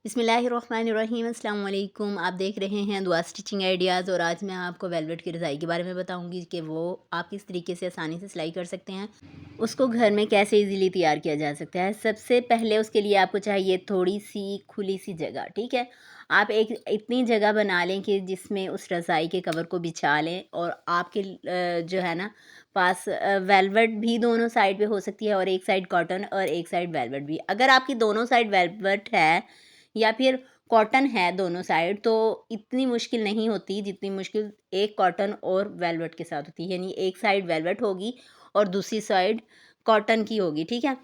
बिस्मिल्लाहिर्रहमानिर्रहीम अस्सलाम वालेकुम। आप देख रहे हैं दुआ स्टिचिंग आइडियाज़ और आज मैं आपको वेलवेट की रज़ाई के बारे में बताऊंगी कि वो आप किस तरीके से आसानी से सिलाई कर सकते हैं, उसको घर में कैसे इजीली तैयार किया जा सकता है। सबसे पहले उसके लिए आपको चाहिए थोड़ी सी खुली सी जगह। ठीक है, आप एक इतनी जगह बना लें कि जिसमें उस रज़ाई के कवर को बिछा लें और आपके जो है ना पास वेलवेट भी दोनों साइड पे हो सकती है और एक साइड कॉटन और एक साइड वेलवेट भी। अगर आपकी दोनों साइड वेलवेट है या फिर कॉटन है दोनों साइड, तो इतनी मुश्किल नहीं होती जितनी मुश्किल एक कॉटन और वेलवेट के साथ होती है। यानी एक साइड वेलवेट होगी और दूसरी साइड कॉटन की होगी। ठीक है,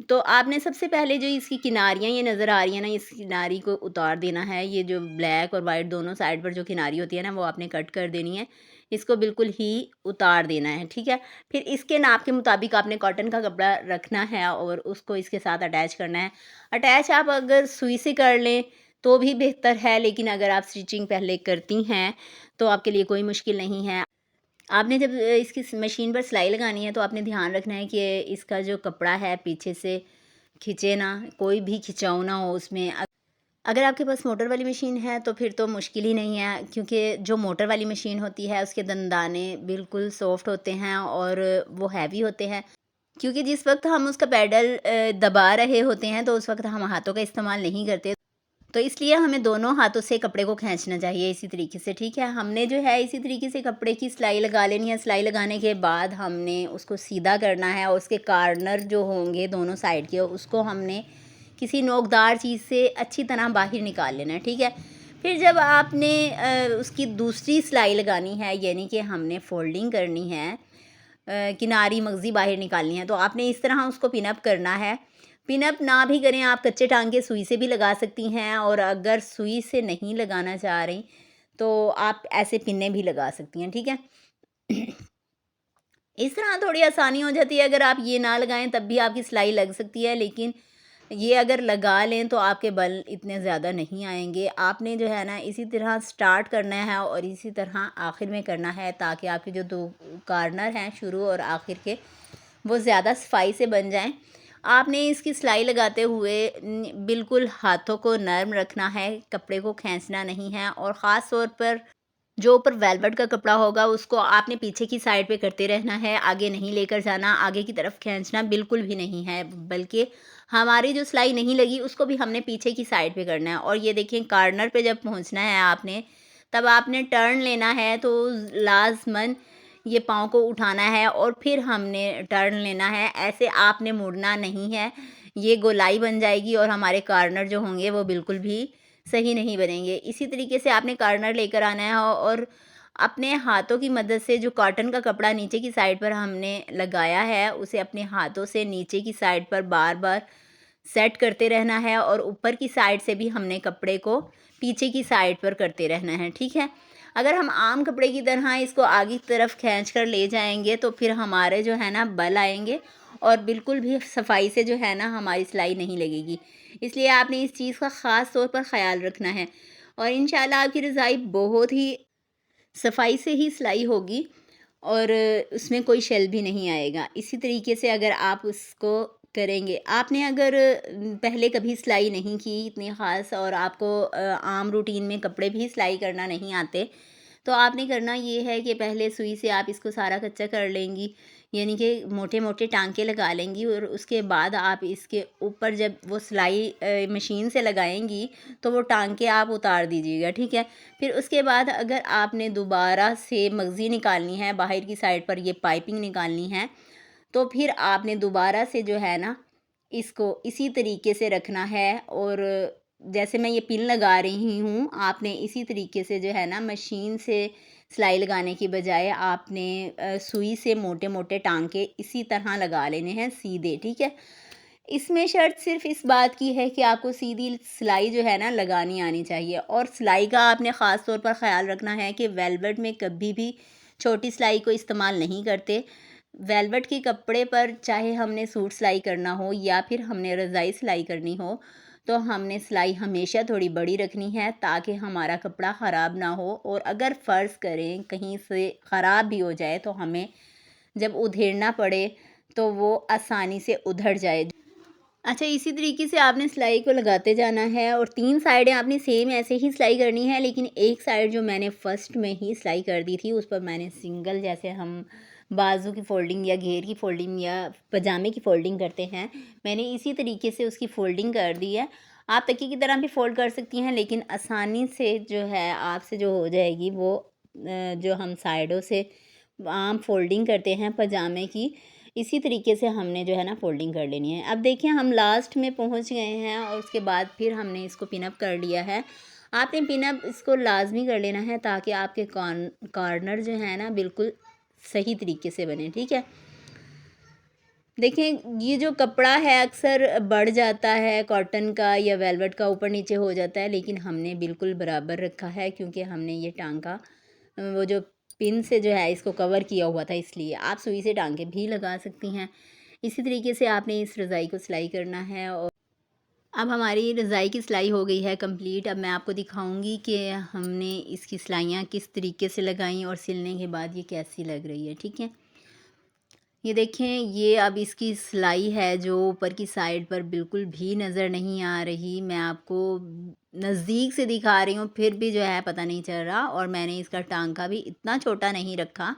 तो आपने सबसे पहले जो इसकी किनारियाँ ये नज़र आ रही हैं ना, इस किनारी को उतार देना है। ये जो ब्लैक और वाइट दोनों साइड पर जो किनारी होती है ना, वो आपने कट कर देनी है। इसको बिल्कुल ही उतार देना है। ठीक है, फिर इसके नाप के मुताबिक आपने कॉटन का कपड़ा रखना है और उसको इसके साथ अटैच करना है। अटैच आप अगर सुई से कर लें तो भी बेहतर है, लेकिन अगर आप स्टिचिंग पहले करती हैं तो आपके लिए कोई मुश्किल नहीं है। आपने जब इसकी मशीन पर सिलाई लगानी है तो आपने ध्यान रखना है कि इसका जो कपड़ा है पीछे से खिंचे ना, कोई भी खिंचाव ना हो उसमें। अगर आपके पास मोटर वाली मशीन है तो फिर तो मुश्किल ही नहीं है, क्योंकि जो मोटर वाली मशीन होती है उसके दंदाने बिल्कुल सॉफ्ट होते हैं और वो हैवी होते हैं। क्योंकि जिस वक्त हम उसका पैडल दबा रहे होते हैं तो उस वक्त हम हाथों का इस्तेमाल नहीं करते, तो इसलिए हमें दोनों हाथों से कपड़े को खींचना चाहिए इसी तरीके से। ठीक है, हमने जो है इसी तरीके से कपड़े की सिलाई लगा लेनी है। सिलाई लगाने के बाद हमने उसको सीधा करना है और उसके कार्नर जो होंगे दोनों साइड के, उसको हमने किसी नोकदार चीज़ से अच्छी तरह बाहर निकाल लेना है। ठीक है, फिर जब आपने उसकी दूसरी सिलाई लगानी है, यानी कि हमने फोल्डिंग करनी है, किनारी मगज़ी बाहर निकालनी है, तो आपने इस तरह उसको पिनअप करना है। पिनअप ना भी करें, आप कच्चे टांके सुई से भी लगा सकती हैं और अगर सुई से नहीं लगाना चाह रही तो आप ऐसे पिन्ने भी लगा सकती हैं। ठीक है, इस तरह थोड़ी आसानी हो जाती है। अगर आप ये ना लगाएं तब भी आपकी सिलाई लग सकती है, लेकिन ये अगर लगा लें तो आपके बल इतने ज़्यादा नहीं आएंगे। आपने जो है ना इसी तरह स्टार्ट करना है और इसी तरह आखिर में करना है, ताकि आपके जो दो कार्नर हैं शुरू और आखिर के, वो ज़्यादा सफाई से बन जाएं। आपने इसकी सिलाई लगाते हुए बिल्कुल हाथों को नर्म रखना है, कपड़े को खींचना नहीं है। और ख़ास तौर पर जो ऊपर वेलवेट का कपड़ा होगा उसको आपने पीछे की साइड पे करते रहना है, आगे नहीं लेकर जाना, आगे की तरफ खींचना बिल्कुल भी नहीं है, बल्कि हमारी जो सिलाई नहीं लगी उसको भी हमने पीछे की साइड पे करना है। और ये देखिए, कार्नर पे जब पहुंचना है आपने, तब आपने टर्न लेना है, तो लाजमन ये पाँव को उठाना है और फिर हमने टर्न लेना है। ऐसे आपने मुड़ना नहीं है, ये गोलाई बन जाएगी और हमारे कार्नर जो होंगे वो बिल्कुल भी सही नहीं बनेंगे। इसी तरीके से आपने कार्नर लेकर आना है और अपने हाथों की मदद से जो कॉटन का कपड़ा नीचे की साइड पर हमने लगाया है, उसे अपने हाथों से नीचे की साइड पर बार बार सेट करते रहना है और ऊपर की साइड से भी हमने कपड़े को पीछे की साइड पर करते रहना है। ठीक है, अगर हम आम कपड़े की तरह इसको आगे की तरफ खींच कर ले जाएंगे तो फिर हमारे जो है ना बल आएंगे और बिल्कुल भी सफाई से जो है ना हमारी सिलाई नहीं लगेगी। इसलिए आपने इस चीज़ का ख़ास तौर पर ख़याल रखना है और इंशाल्लाह आपकी रज़ाई बहुत ही सफाई से ही सिलाई होगी और उसमें कोई शेल भी नहीं आएगा। इसी तरीके से अगर आप उसको करेंगे, आपने अगर पहले कभी सिलाई नहीं की इतनी ख़ास और आपको आम रूटीन में कपड़े भी सिलाई करना नहीं आते, तो आपने करना ये है कि पहले सुई से आप इसको सारा कच्चा कर लेंगी, यानी कि मोटे मोटे टांके लगा लेंगी और उसके बाद आप इसके ऊपर जब वो सिलाई मशीन से लगाएंगी तो वो टांके आप उतार दीजिएगा। ठीक है, फिर उसके बाद अगर आपने दोबारा से मगज़ी निकालनी है, बाहर की साइड पर ये पाइपिंग निकालनी है, तो फिर आपने दोबारा से जो है ना इसको इसी तरीके से रखना है। और जैसे मैं ये पिन लगा रही हूँ, आपने इसी तरीके से जो है ना मशीन से सिलाई लगाने की बजाय आपने सुई से मोटे मोटे टांके इसी तरह लगा लेने हैं सीधे। ठीक है, इसमें शर्त सिर्फ इस बात की है कि आपको सीधी सिलाई जो है ना लगानी आनी चाहिए। और सिलाई का आपने ख़ास तौर पर ख़्याल रखना है कि वेलवेट में कभी भी छोटी सिलाई को इस्तेमाल नहीं करते। वेलवेट के कपड़े पर चाहे हमने सूट सिलाई करना हो या फिर हमने रज़ाई सिलाई करनी हो, तो हमने सिलाई हमेशा थोड़ी बड़ी रखनी है, ताकि हमारा कपड़ा ख़राब ना हो। और अगर फ़र्ज़ करें कहीं से ख़राब भी हो जाए तो हमें जब उधेड़ना पड़े तो वो आसानी से उधड़ जाए। अच्छा, इसी तरीके से आपने सिलाई को लगाते जाना है और 3 साइडें आपने सेम ऐसे ही सिलाई करनी है, लेकिन एक साइड जो मैंने फ़र्स्ट में ही सिलाई कर दी थी, उस पर मैंने सिंगल, जैसे हम बाजू की फ़ोल्डिंग या घेर की फ़ोल्डिंग या पजामे की फ़ोल्डिंग करते हैं, मैंने इसी तरीके से उसकी फ़ोल्डिंग कर दी है। आप तकिए की तरह भी फ़ोल्ड कर सकती हैं, लेकिन आसानी से जो है आपसे जो हो जाएगी वो जो हम साइडों से आम फ़ोल्डिंग करते हैं पजामे की, इसी तरीके से हमने जो है ना फ़ोल्डिंग कर लेनी है। अब देखिए हम लास्ट में पहुंच गए हैं और उसके बाद फिर हमने इसको पिन अप कर लिया है। आपने पिन अप इसको लाज़मी कर लेना है ताकि आपके कॉर्नर जो है ना बिल्कुल सही तरीके से बने, ठीक है। देखें, ये जो कपड़ा है अक्सर बढ़ जाता है कॉटन का या वेलवेट का, ऊपर नीचे हो जाता है, लेकिन हमने बिल्कुल बराबर रखा है क्योंकि हमने ये टांका वो जो पिन से जो है इसको कवर किया हुआ था, इसलिए आप सुई से टांके भी लगा सकती हैं। इसी तरीके से आपने इस रज़ाई को सिलाई करना है। और अब हमारी रज़ाई की सिलाई हो गई है कंप्लीट। अब मैं आपको दिखाऊंगी कि हमने इसकी सिलाइयाँ किस तरीके से लगाई और सिलने के बाद ये कैसी लग रही है, ठीक है। ये देखें, ये अब इसकी सिलाई है जो ऊपर की साइड पर बिल्कुल भी नज़र नहीं आ रही। मैं आपको नज़दीक से दिखा रही हूँ, फिर भी जो है पता नहीं चल रहा। और मैंने इसका टांका भी इतना छोटा नहीं रखा,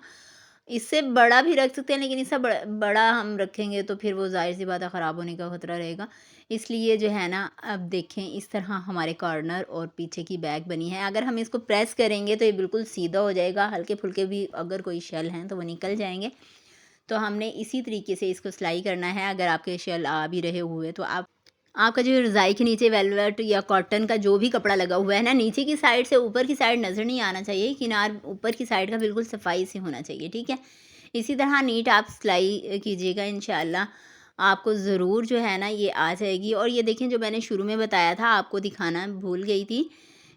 इससे बड़ा भी रख सकते हैं, लेकिन इससे बड़ा हम रखेंगे तो फिर वो ज़ाहिर सी बात है ख़राब होने का ख़तरा रहेगा। इसलिए जो है ना, अब देखें इस तरह हमारे कॉर्नर और पीछे की बैक बनी है। अगर हम इसको प्रेस करेंगे तो ये बिल्कुल सीधा हो जाएगा, हल्के फुल्के भी अगर कोई शेल हैं तो वो निकल जाएंगे। तो हमने इसी तरीके से इसको सिलाई करना है। अगर आपके शेल आ भी रहे हुए तो आपका जो रज़ाई के नीचे वेलवेट या कॉटन का जो भी कपड़ा लगा हुआ है ना, नीचे की साइड से ऊपर की साइड नज़र नहीं आना चाहिए, किनार ऊपर की साइड का बिल्कुल सफाई से होना चाहिए, ठीक है। इसी तरह नीट आप सिलाई कीजिएगा, इंशाल्लाह आपको ज़रूर जो है ना ये आ जाएगी। और ये देखें, जो मैंने शुरू में बताया था आपको दिखाना भूल गई थी,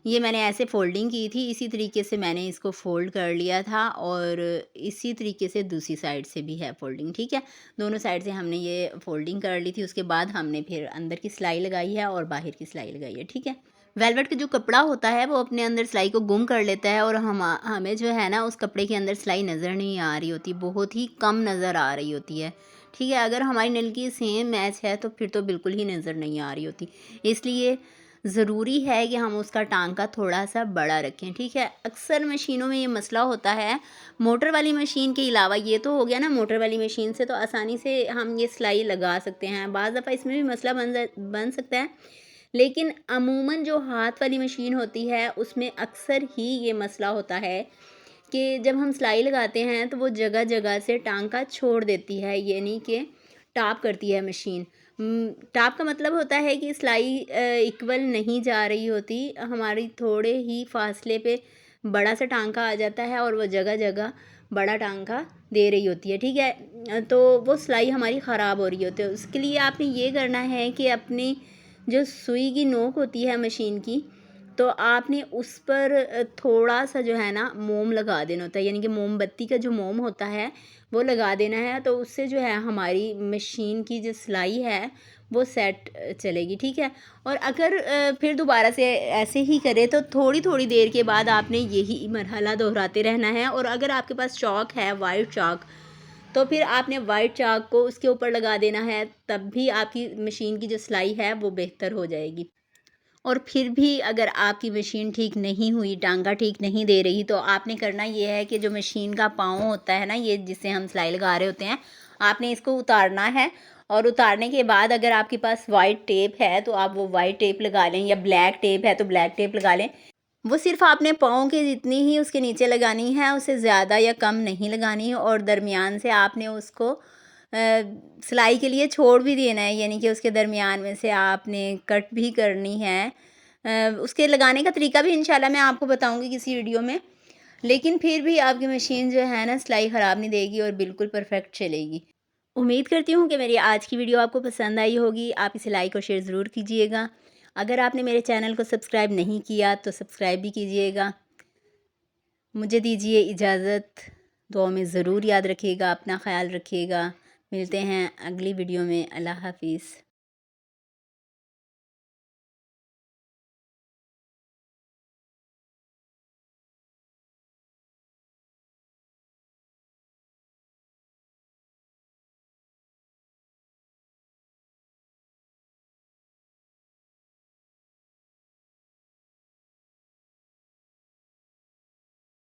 ये मैंने ऐसे फ़ोल्डिंग की थी, इसी तरीके से मैंने इसको फ़ोल्ड कर लिया था और इसी तरीके से दूसरी साइड से भी है फ़ोल्डिंग, ठीक है। दोनों साइड से हमने ये फ़ोल्डिंग कर ली थी, उसके बाद हमने फिर अंदर की सिलाई लगाई है और बाहर की सिलाई लगाई है, ठीक है। वेलवेट का जो कपड़ा होता है वो अपने अंदर सिलाई को गुम कर लेता है और हमें जो है ना उस कपड़े के अंदर सिलाई नज़र नहीं आ रही होती, बहुत ही कम नज़र आ रही होती है, ठीक है। अगर हमारी नलकी सेम मैच है तो फिर तो बिल्कुल ही नज़र नहीं आ रही होती। इसलिए ज़रूरी है कि हम उसका टांका थोड़ा सा बड़ा रखें, ठीक है। अक्सर मशीनों में ये मसला होता है, मोटर वाली मशीन के अलावा, ये तो हो गया ना मोटर वाली मशीन से तो आसानी से हम ये सिलाई लगा सकते हैं, बाज़ दफ़ा इसमें भी मसला बन सकता है, लेकिन अमूमन जो हाथ वाली मशीन होती है उसमें अक्सर ही ये मसला होता है कि जब हम सिलाई लगाते हैं तो वो जगह जगह से टांका छोड़ देती है, यानी कि टाप करती है मशीन। टाप का मतलब होता है कि सिलाई इक्वल नहीं जा रही होती, हमारी थोड़े ही फासले पे बड़ा सा टांका आ जाता है और वो जगह जगह बड़ा टांका दे रही होती है, ठीक है। तो वो सिलाई हमारी ख़राब हो रही होती है। उसके लिए आपने ये करना है कि अपनी जो सुई की नोक होती है मशीन की, तो आपने उस पर थोड़ा सा जो है ना मोम लगा देना होता है, यानी कि मोमबत्ती का जो मोम होता है वो लगा देना है। तो उससे जो है हमारी मशीन की जो सिलाई है वो सेट चलेगी, ठीक है। और अगर फिर दोबारा से ऐसे ही करें तो थोड़ी थोड़ी देर के बाद आपने यही मरहला दोहराते रहना है। और अगर आपके पास चाक है, वाइट चाक, तो फिर आपने वाइट चाक को उसके ऊपर लगा देना है, तब भी आपकी मशीन की जो सिलाई है वो बेहतर हो जाएगी। और फिर भी अगर आपकी मशीन ठीक नहीं हुई, टांका ठीक नहीं दे रही, तो आपने करना ये है कि जो मशीन का पाँव होता है ना, ये जिससे हम सिलाई लगा रहे होते हैं, आपने इसको उतारना है। और उतारने के बाद अगर आपके पास वाइट टेप है तो आप वो वाइट टेप लगा लें, या ब्लैक टेप है तो ब्लैक टेप लगा लें। वो सिर्फ़ आपने पाँव के जितनी ही उसके नीचे लगानी है, उससे ज़्यादा या कम नहीं लगानी है। और दरमियान से आपने उसको सिलाई के लिए छोड़ भी देना है, यानी कि उसके दरमियान में से आपने कट भी करनी है। उसके लगाने का तरीका भी इंशाल्लाह मैं आपको बताऊंगी किसी वीडियो में। लेकिन फिर भी आपकी मशीन जो है ना सिलाई ख़राब नहीं देगी और बिल्कुल परफेक्ट चलेगी। उम्मीद करती हूँ कि मेरी आज की वीडियो आपको पसंद आई होगी। आप इसे लाइक और शेयर ज़रूर कीजिएगा। अगर आपने मेरे चैनल को सब्सक्राइब नहीं किया तो सब्सक्राइब भी कीजिएगा। मुझे दीजिए इजाज़त। दुआ में ज़रूर याद रखिएगा, अपना ख़्याल रखिएगा। मिलते हैं अगली वीडियो में। अल्लाह हाफ़िज़।